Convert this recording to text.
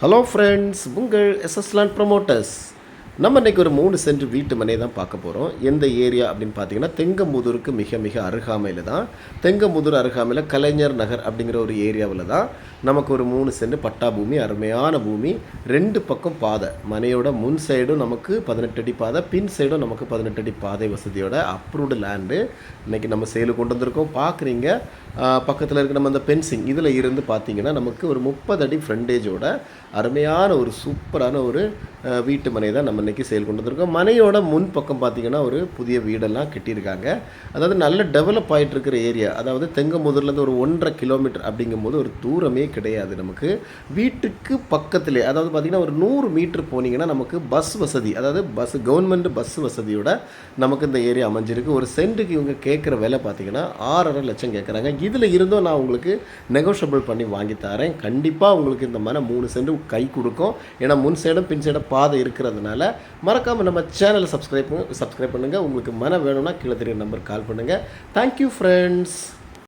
Hello friends, உங்கள் எஸ்எஸ்லாண்ட் promoters. நம்ம இன்றைக்கி ஒரு 3 சென்ட் வீட்டு மனையை தான் பார்க்க போகிறோம். எந்த ஏரியா அப்படின்னு பார்த்தீங்கன்னா, தெங்கம்புதூருக்கு மிக மிக அருகாமையில் தான். தெங்கம்புதூர் அருகாமையில் கலைஞர் நகர் அப்படிங்கிற ஒரு ஏரியாவில் தான் நமக்கு ஒரு 3 சென்ட் பட்டா பூமி, அருமையான பூமி. 2 பக்கம் பாதை, மனையோட முன் சைடும் நமக்கு 18 அடி பாதை, பின் சைடும் நமக்கு 18 அடி பாதை வசதியோட அப்ரூவ்டு லேண்டு இன்றைக்கி நம்ம சேலு கொண்டு வந்திருக்கோம். பார்க்குறீங்க, பக்கத்தில் இருக்கிற நம்ம அந்த பென்சிங் இதில் இருந்து பார்த்தீங்கன்னா நமக்கு ஒரு 30 அடி ஃப்ரண்டேஜோட அருமையான ஒரு சூப்பரான ஒரு வீட்டு மனை தான் நம்ம இன்றைக்கி சேல் கொண்டு வந்திருக்கோம். மனையோட முன் பக்கம் பார்த்திங்கன்னா ஒரு புதிய வீடெல்லாம் கட்டியிருக்காங்க. அதாவது நல்ல டெவலப் ஆகிட்டு இருக்கிற ஏரியா. அதாவது தெங்கம்புதூர்லேருந்து ஒரு 1.5 கிலோமீட்டர் அப்படிங்கும்போது ஒரு தூரமே கிடையாது நமக்கு. வீட்டுக்கு பக்கத்திலே, அதாவது பார்த்திங்கன்னா ஒரு 100 மீட்டர் போனீங்கன்னா நமக்கு பஸ் வசதி, அதாவது கவர்மெண்ட் பஸ் வசதியோட நமக்கு இந்த ஏரியா அமைஞ்சிருக்கு. ஒரு சென்ட்டுக்கு இவங்க கேட்குற விலை பார்த்திங்கன்னா 6.5 லட்சம் கேட்குறாங்க. இதில் இருந்தும் நான் உங்களுக்கு நெகோஷியபிள் பண்ணி வாங்கி தரேன். கண்டிப்பாக உங்களுக்கு இந்த மனை 3 சென்ட் கை கொடுக்கும். ஏன்னா முன் சைடும் பின் சைடும் பாதை இருக்கிறதுனால மறக்காமல் நம்ம சேனலை சப்ஸ்கிரைப் பண்ணுங்கள். உங்களுக்கு மனை வேணும்னா கீழே தெரியுற நம்பர் கால் பண்ணுங்கள். Thank you friends.